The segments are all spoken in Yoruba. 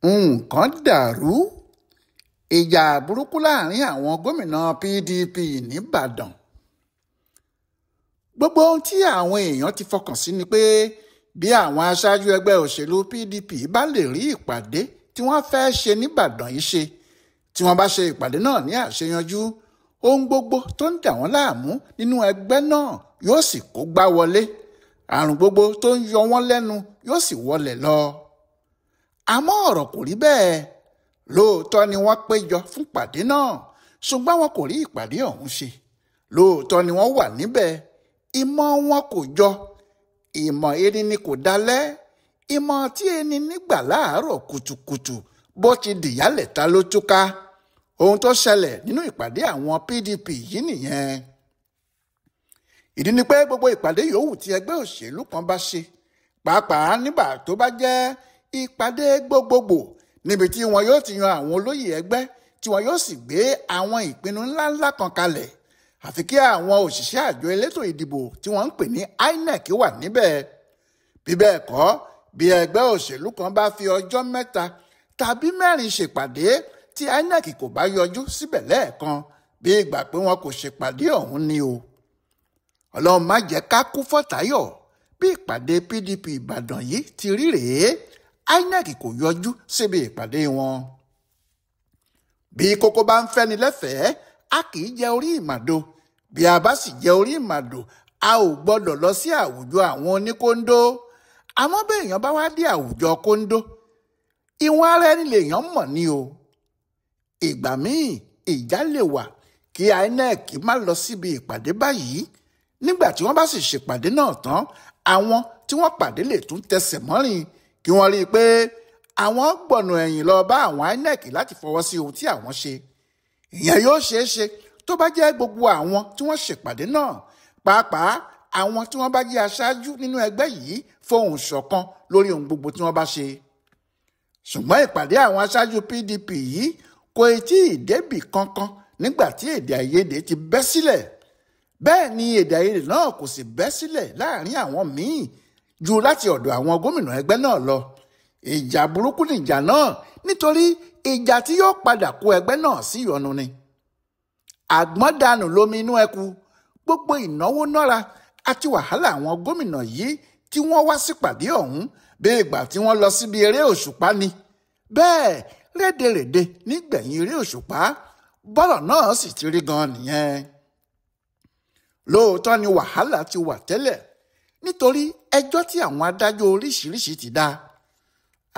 nǹkan dàrú ìjà burúkú láàrin àwọn gómìnà PDP nìbàdàn. Gbogbo ohun tí àwọn èèyàn ti fọkàn sí ni pé bí àwọn aṣáájú ẹgbẹ́ òṣèlú PDP bá lè rí ìpàdé tí wọ́n fẹ́ ṣe nìbàdàn yìí ṣe, tí wọ́n bá ṣe ìpàdé náà ní àṣeyanjú, ohun gbogbo tó ń dà wọ́n láàmú nínú ẹgbẹ́ náà yóò sì kógbá wọlé, àrùn gbogbo tó ń yọ wọ́n lẹ́nu yóò sì wọlẹ̀ lọ. Àmọ́ ọ̀rọ̀ kò rí bẹ́ẹ̀. Lóòótọ́ ni wọ́n péjọ fún ìpàdé náà, ṣùgbọ́n wọn kò rí ìpàdé ọ̀hún ṣe. Lóòótọ́ ni wọ́n wà níbẹ̀, ìmọ̀ wọn kò jọ. Ìmọ̀ erin ni kò dalẹ̀, ìmọ̀ tí ẹni nígbà láàárọ̀ kùtùkùtù bó ti dìyálẹ̀ta ló túká. Ohun tó ṣẹlẹ̀ nínú ìpàdé àwọn PDP yìí nìyẹn. Ìdí ni pé gbogbo ìpàdé yòówù tí ẹgbẹ́ òṣèlú kan bá ṣe, pàápàá nígbà tó bá jẹ́ ìpàdé gbogbogbò níbi tí wọn yóò ti yan àwọn olóyè ẹgbẹ́ tí wọn yóò sì gbé àwọn ìpinnu ńláńlá kan kalẹ̀, àfi kí àwọn òṣìṣẹ́ àjọ elétò ìdìbò tí wọ́n ń pè ní INEC wà níbẹ̀. Bí bẹ́ẹ̀ kọ́, bí ẹgbẹ́ òṣèlú kan bá fi ọjọ́ 3 tàbí 4 ṣèpàdé tí INEC kò bá yọjú síbẹ̀ lẹ́ẹ̀kan, bí ìgbà pé wọn kò ṣèpàdé ọ̀hún ni o. Ọlọ́run má jẹ́ ká kú fọ́tàyọ̀. Bí ìpàdé PDP Ìbàdàn yìí ti rí rèé, INEC kò yọjú síbi ìpàdé wọn. Bí kókó bá ń fẹ́ni lẹ́fẹ̀ẹ́, a kì í jẹ orí ìmàdo. Bí a bá sì jẹ orí ìmàdo, a ò gbọ́dọ̀ lọ sí àwùjọ àwọn oníkóńdó. Àmọ́ bí èèyàn bá wá dé àwùjọ kóńdó, ìwọ̀n ara ẹni lèèyàn mọ̀ ní o. Ìgbà míì ìjà lè wà kí INEC má lọ síbi ìpàdé báyìí. Nígbà tí wọ́n bá sì ṣèpàdé náà tán, àwọn tí wọ́n pàdé lè tún tẹsẹ̀ mọ́rìn kí wọ́n rí i pé àwọn gbọ̀nà ẹ̀yìn lọ bá àwọn INEC láti fọwọ́ sí ohun tí àwọn ṣe. Ìyẹn yóò ṣeé ṣe tó bá jẹ́ gbogbo àwọn tí wọ́n ṣèpàdé náà, pàápàá àwọn tí wọ́n bá jẹ́ aṣáájú nínú ẹgbẹ́ yìí fohùn ṣọ̀kan lórí ohun gbogbo tí wọ́n bá ṣe. Ṣùgbọ́n ìpàdé àwọn aṣáájú PDP yìí kò tí ì débì kankan nígbà tí èdè àìyedè ti bẹ́ sílẹ̀. Bẹ́ẹ̀ ni èdè àìyedè náà kò sì bẹ́ sílẹ̀ láàrin àwọn míì ju láti ọ̀dọ̀ àwọn gómìnà ẹgbẹ́ náà lọ. Ìjà burúkú nìjà náà, nítorí ìjà tí yóò padà kó ẹgbẹ́ náà sí ìyọnu ni. Àgbọ̀ndànù lomi inú ẹku. Gbogbo ìnáwó nára àti wàhálà àwọn gómìnà yìí tí wọ́n wá sípàdé ọ̀hún bí ìgbà tí wọ́n lọ síbi eré òṣùpá ni. Bẹ́ẹ̀ rédèrèdè nígbẹ̀yìn eré òṣùpá, bọ́rọ̀ náà sì ti rí gan nìyẹn. Lóòótọ́ ni wàhálà ti wà tẹ́lẹ̀, nítorí ẹjọ́ tí àwọn adájọ́ oríṣiríṣi ti dá.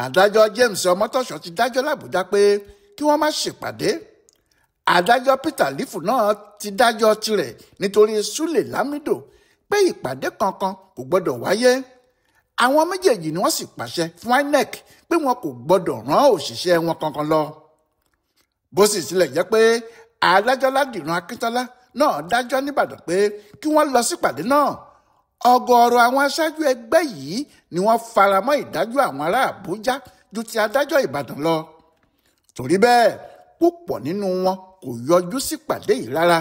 Adájọ́ James Ọmọ́tọ́ṣọ̀ ti dájọ́ l'Àbújá pé kí wọ́n má ṣèpàdé. Adájọ́ Peter Lifu náà ti dájọ́ tirẹ̀ nítorí Sule Lamido pé ìpàdé kankan kò gbọ́dọ̀ wáyé. Àwọn méjèèjì ni wọ́n sì pàṣẹ fún INEC pé wọn kò gbọ́dọ̀ rán òṣìṣẹ́ wọn kankan lọ. Bó sì tilẹ̀ jẹ́ pé adájọ́ Ládìran Akíntọ́lá náà dájọ́ n'Íbàdàn pé kí wọ́n lọ sípàdé náà, ọ̀gọ̀ọ̀rọ̀ àwọn aṣáájú ẹgbẹ́ yìí ni wọ́n faramọ́ ìdájọ́ àwọn ará Àbújá ju ti adájọ́ Ìbàdàn lọ. Torí bẹ́ẹ̀, púpọ̀ nínú wọn kò yọjú sípàdé yìí rárá.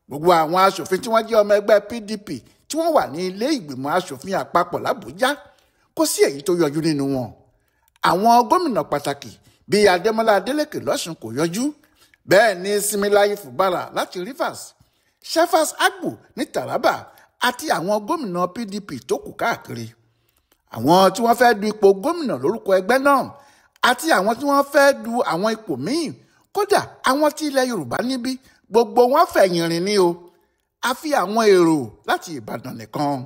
Gbogbo àwọn aṣòfin tí wọ́n jẹ́ ọmọ ẹgbẹ́ PDP tí wọ́n wà ní ilé ìgbìmọ̀ aṣòfin àpapọ̀ l'Àbújá, kò sí èyí tó yọjú nínú wọn. Àwọn gómìnà pàtàkì bíi Adémọ́lá Adélékè l'Ọ́ṣun kò yọjú. Bẹ́ẹ̀ ni Similayi Fubara láti Rivers, Sheffers Agbo ní Taraba àti àwọn gómìnà PDP tó kù káàkiri. Àwọn tí wọ́n fẹ́ du ipò gómìnà lórúkọ ẹgbẹ́ náà àti àwọn tí wọ́n fẹ́ du àwọn ipò míì, kódà àwọn tí ilẹ̀ Yorùbá níbí, gbogbo wọn fẹ̀yìn rìn ní o, àfi àwọn èrò láti Ìbàdàn nìkan.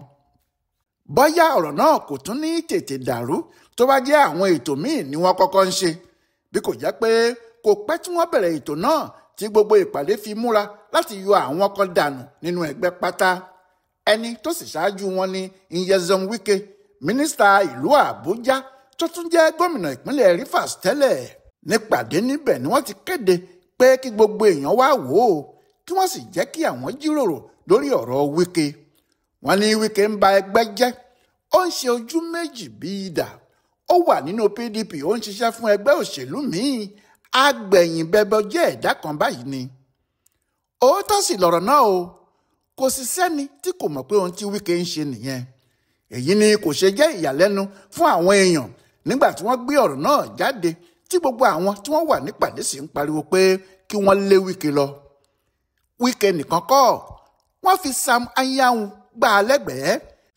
Bóyá ọ̀rọ̀ náà kò tún ní tètè dàrú tó bá jẹ́ àwọn ètò míì ni wọ́n kọ́kọ́ ń ṣe, bí kò jẹ́ pé kò pẹ́ tí wọ́n bẹ̀rẹ̀ ètò náà tí gbogbo ìpàdé fi múra láti yọ àwọn kan dànù nínú ẹgbẹ́ pátá. Ẹni tó sì ṣáájú wọn ni Nyesom Wike, mínísítà ìlú Àbújá tó tún jẹ́ gómìnà ìpínlẹ̀ Rivers tẹ́lẹ̀. Nípàdé níbẹ̀ ni wọ́n ti kéde pé kí gbogbo èèyàn wá wò ó, kí wọ́n sì jẹ́ kí àwọn jíròrò lórí ọ̀rọ̀ Wike. Wọ́n ní Wike ń ba ẹgbẹ́ jẹ́, ó ń ṣe ojú méjì bí idà. Ó wà nínú PDP, ó ń ṣiṣẹ́ fún ẹgbẹ́ òṣèlú míì. Agbẹ̀yìn bẹbọ jẹ́ ẹ̀dá kan báyìí ni. Òótọ́ sì lọ̀rọ̀ náà o. Kò sì sẹ́ni tí kò mọ̀ pé ohun tí Wike ń ṣe nìyẹn. Èyí ni kò ṣe jẹ́ ìyàlẹ́nu fún àwọn èèyàn nígbà tí wọ́n gbé ọ̀rọ̀ náà jáde tí gbogbo àwọn tí wọ́n wà nípàdé sì ń pariwo pé kí wọ́n lé Wike lọ. Wike nìkan kọ́, wọ́n fi Sam Anyanwu gbà á lẹ́gbẹ̀ẹ́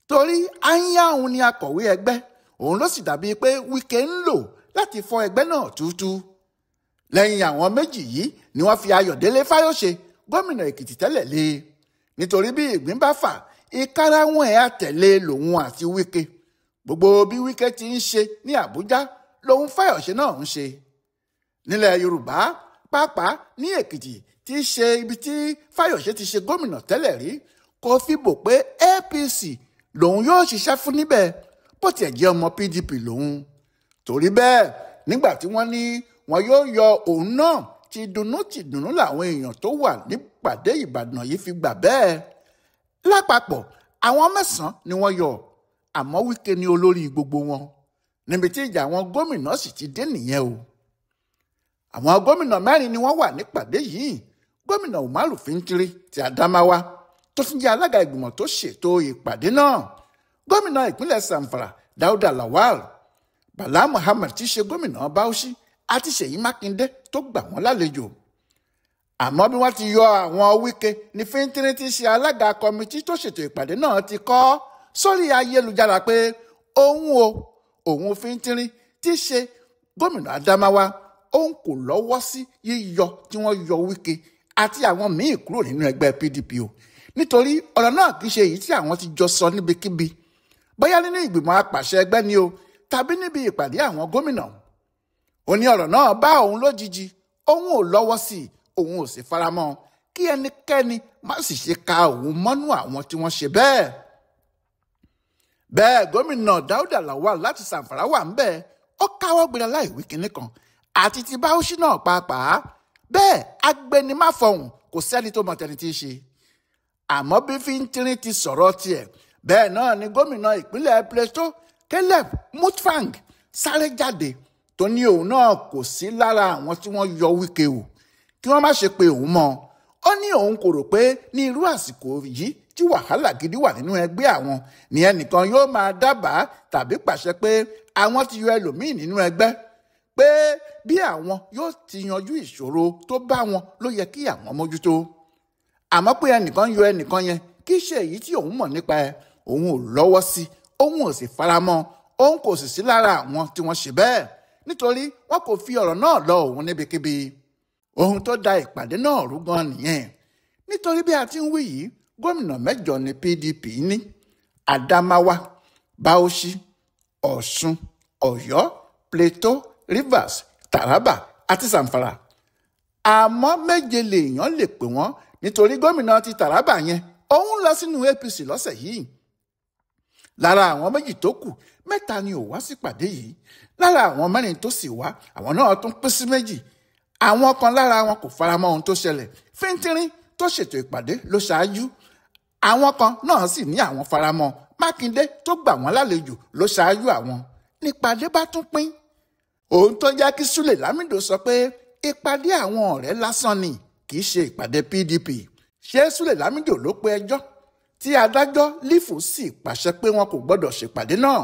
torí Anyanwu ni akọ̀wé ẹgbẹ́, òun ló sì dàbí pé Wike ń lò láti fọ́ ẹgbẹ́ náà túútú. Lẹ́yìn àwọn méjì yìí ni wọ́n fi Ayọ̀délé Fáyọ̀ṣe gómìnà Èkìtì tẹ́lẹ̀ lé, nítorí bí ìgbín bá fà ìkarahun ẹ̀ àtẹ̀lé lòun àti Wike. Gbogbo bí Wike ti ń ṣe ní Àbújá lòun Fáyọ̀ṣe náà ń ṣe. Nílẹ̀ Yorùbá pàápàá ní Èkìtì tí í ṣe ibi tí Fáyọ̀ṣe ti ṣe gómìnà tẹ́lẹ̀ rí, kò fi bò pé APC lòun yóò ṣiṣẹ́ fún níbẹ̀ bó tiẹ̀ jẹ́ ọmọ PDP lòun. Torí bẹ́ẹ̀ nígbà tí wọ́n ní wọn yóò yọ òun náà, tìdùnnú làwọn èèyàn tó wà nípàdé Ìbàdàn yìí fi gbà bẹ́ẹ̀. Lápapọ̀ àwọn 9 ni wọ́n yọ, àmọ́ Wike ni olórí gbogbo wọn, níbi tí ìjà àwọn gómìnà sì ti dé nìyẹn o. Àwọn gómìnà 4 ni wọ́n wà nípàdé yìí. Gómìnà Umaru Fintiri ti Adamawa tó tún jẹ́ alága ìgbìmọ̀ tó ṣètò ìpàdé náà, gómìnà ìpínlẹ̀ Zamfara Dauda Lawal, Bala Muhammad tí ṣe gómìnà Bauchi àti Ṣèyí Mákindé tó gbà wọ́n lálejò. Àmọ́ bí wọ́n ti yọ àwọn Wike ní Fintiri tí ṣe alága kọmitì tó ṣètò ìpàdé náà ti kọ sórí ayélujára pé òun Fintiri tí ṣe gómìnà Adamawa, òun kò lọ́wọ́ sí yíyọ tí wọ́n yọ Wike àti àwọn míì kúrò nínú ẹgbẹ́ PDP o, nítorí ọ̀rọ̀ náà kì í ṣe èyí tí àwọn ti jọ sọ níbikíbi, bóyá nínú ìgbìmọ̀ apàṣẹ ẹgbẹ́ ni o tàbí níbi ìpàdé àwọn gómìnà. Ó ní ọ̀rọ̀ náà bá òun lójijì, òun ò lọ́wọ́ sí i, òun ò sì faramọ́ kí ẹnikẹ́ni má sì ṣe ka òun mọ́nú àwọn tí wọ́n ṣe bẹ́ẹ̀. Bẹ́ẹ̀ gómìnà Dauda Lawal láti Zamfara wà ń bẹ́ẹ̀, ó káwọ́ gbéra láì wí kinní kan, àti ti Bauchi náà pàápàá. Bẹ́ẹ̀ agbẹnimáfọ̀hún kò sẹ́ni tó mọ tẹni tí í ṣe. Àmọ́ bí Fintiri ti sọ̀rọ̀ tiẹ̀, bẹ́ẹ̀ náà ni gómìnà ìpínlẹ̀ Plateau Caleb Mutfwang sáré jáde tó ní òun náà kò sí lára àwọn tí wọ́n yọ Wike o, kí wọ́n má ṣe pé òun mọ́. Ó ní òun kò rò pé ní irú àsìkò yìí tí wàhálà gidi wà nínú ẹgbẹ́ àwọn ni ẹnìkan yóò máa dábàá tàbí pàṣẹ pé àwọn ti yọ ẹlòmíì nínú ẹgbẹ́, pé bí àwọn yóò ti yanjú ìṣòro tó bá wọn ló yẹ kí àwọn mójútó. Àmọ́ pé ẹnìkan yọ ẹnìkan yẹn kì í ṣe èyí tí òun mọ̀ nípa ẹ̀, òun ò lọ́wọ́ sí, òun ò sì faramọ́, òun kò sì sí lára àwọn tí wọ́n ṣe bẹ́ẹ̀, nítorí wọn kò fi ọ̀rọ̀ náà lọ òun níbikíbi. Ohun tó da ìpàdé náà rú gan nìyẹn, nítorí bí a ti ń wí yìí, gómìnà 8 ni PDP ní: Adamawa, Bauchi, Ọ̀ṣun, Ọ̀yọ́, Plateau, Rivers, Taraba àti Zamfara. Àmọ́ 7 lèèyàn lè pè wọ́n, nítorí gómìnà ti Taraba yẹn òun lọ sínú APC lọ́sẹ̀ yìí. Lára àwọn 2 tó kù, 3 ni ò wá sípàdé yìí. Lára àwọn 4 tó sì wá, àwọn náà tún pín sí 2. Àwọn kan lára wọn kò faramọ́ ohun tó ṣẹlẹ̀. Fintiri tó ṣètò ìpàdé ló ṣáájú. Àwọn kan náà sì ní àwọn faramọ́. Mákindé tó gbà wọ́n lálejò ló ṣáájú àwọn. Nípàdé bá tún pín. Ohun tó jẹ́ kí Sule Lamido sọ pé ìpàdé àwọn ọ̀rẹ́ lásán ni, kì í ṣe ìpàdé PDP. Ṣé Sule Lamido ló pe ẹjọ́ tí adájọ́ Lífù sì pàṣẹ pé wọn kò gbọ́dọ̀ ṣèpàdé náà?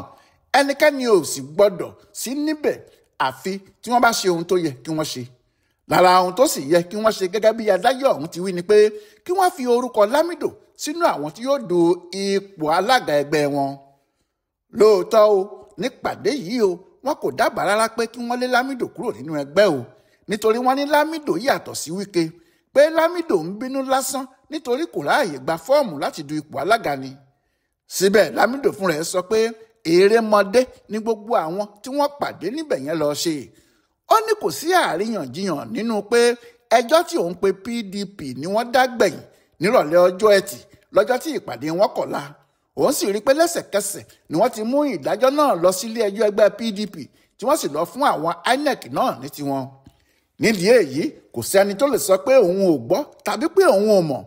Ẹnikẹ́ni ò sì gbọ́dọ̀ sí níbẹ̀ àfi tí wọ́n bá ṣe ohun tó yẹ kí wọ́n ṣe. Lára ohun tó sì yẹ kí wọ́n ṣe gẹ́gẹ́ bí adájọ́ ọ̀hún ti wí ni pé kí wọ́n fi orúkọ Lamido sínú àwọn tí yóò du ipò alága ẹgbẹ́ wọn. Lóòótọ́ o, nípàdé yìí o, wọn kò dábàá rárá pé kí wọ́n lé Lamido kúrò nínú ẹgbẹ́ o, nítorí wọ́n ní Lamido yàtọ̀ sí Wike, pé Lamido ń bínú lásán nítorí kò ráàyè gba fọ́ọ̀mù láti du ipò alága ni. Síbẹ̀ Lamido fúnra ẹ̀ sọ pé erémọdé ní gbogbo àwọn tí wọ́n pàdé níbẹ̀ yẹn lọ ṣe. Ó ní kò sí àríyànjiyàn nínú pé ẹjọ́ tí òun pe PDP ni wọ́n dá gbẹ̀yìn nírọ̀lẹ́ ọjọ́ Ẹtì lọ́jọ́ tí ìpàdé wọn kọ̀la. Òun sì rí pé lẹ́sẹ̀kẹsẹ̀ ni wọ́n ti mú ìdájọ́ náà lọ sílé ẹjọ́ ẹgbẹ́ PDP tí wọ́n sì lọ fún àwọn INEC náà ní tiwọn. Nídìí èyí kò sẹ́ni tó lè sọ pé òun ò gbọ́ tàbí pé òun ò mọ̀.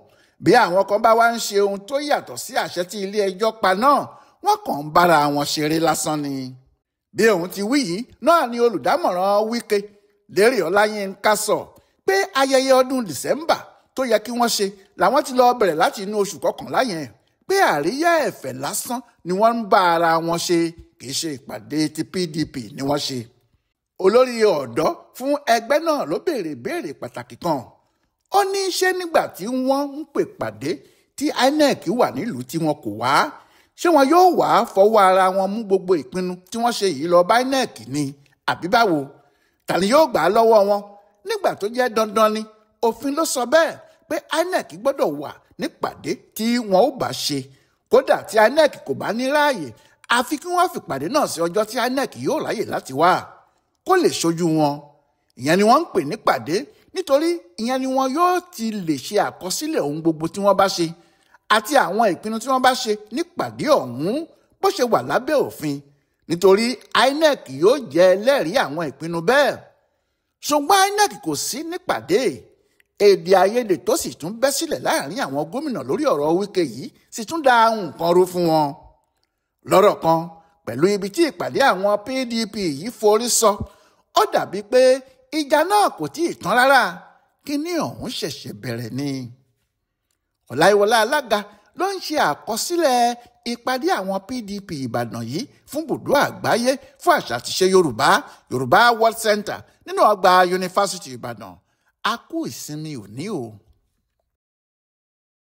Bí àwọn kan bá wá ń ṣe ohun tó yàtọ̀ sí àṣẹ tí ilé ẹjọ́ pa náà, wọ́n kàn ń bára wọn ṣeré lásán ni. Bí òun ti wí yìí náà ni olùdámọ̀ràn Wike Lérí Ọláyínká sọ pé ayẹyẹ ọdún December tó yẹ kí wọ́n ṣe làwọn ti lọ bẹ̀rẹ̀ láti inú oṣù kọkànlá yẹn, pé àríyá ẹ̀fẹ̀ lásán ni wọ́n ń bá ara wọn ṣe, kì í ṣe ìpàdé ti PDP ni wọ́n ṣe. olórí ọ̀dọ́ fún ẹgbẹ́ náà ló béèrè pàtàkì kan. Ó ní ṣé nígbà tí wọ́n ń pè pàdé tí INEC wà nílùú tí wọn kò wá, ṣé wọn yóò wá fọwọ́ ara wọn mú gbogbo ìpinnu tí wọ́n ṣe yìí lọ bá INEC ni àbí báwo? Ta ni yóò gbà á lọ́wọ́ wọn nígbà tó jẹ́ dandan ni òfin ló sọ bẹ́ẹ̀ pé INEC gbọ́dọ̀ wà nípàdé tí wọn ó bá ṣe. Kódà tí INEC kò bá ní ráàyè, àfi kí wọ́n fìpàdé náà sí ọjọ́ tí INEC yóò ráyè láti wá kó lè ṣojú wọn. Ìyẹn ni wọ́n ń pè nípàdé, nítorí ìyẹn ni wọn yóò ti lè ṣe àkọsílẹ̀ ohun gbogbo tí wọ́n bá ṣe àti àwọn ìpinnu tí wọ́n bá ṣe nípàdé ọ̀hún bó ṣe wà lábẹ́ òfin, nítorí INEC yóò jẹ́ ẹlẹ́rìí àwọn ìpinnu bẹ́ẹ̀. Ṣùgbọ́n INEC kò sí nípàdé. Èdè àìyedè tó sì tún bẹ́ sílẹ̀ láàrin àwọn gómìnà lórí ọ̀rọ̀ Wike yìí sì tún da nǹkan rú fún wọn. Lọ́rọ̀ kan, pẹ̀lú ibi tí ìpàdé àwọn PDP yìí forí sọ, ó dàbí pé ìjà náà kò tí ì tán rárá, kíní ọ̀hún ṣẹ̀ṣẹ̀ bẹ̀rẹ̀ ni. Ọláyíwọlá Alága ló ń ṣe àkọsílẹ̀ ìpàdé àwọn PDP Ìbàdàn yìí fún Bùdó Àgbáyé fún àṣà àti ìṣe Yorùbá World Center nínú ọgbà Yunifásítì Ìbàdàn. A kú ìsinmi òní o.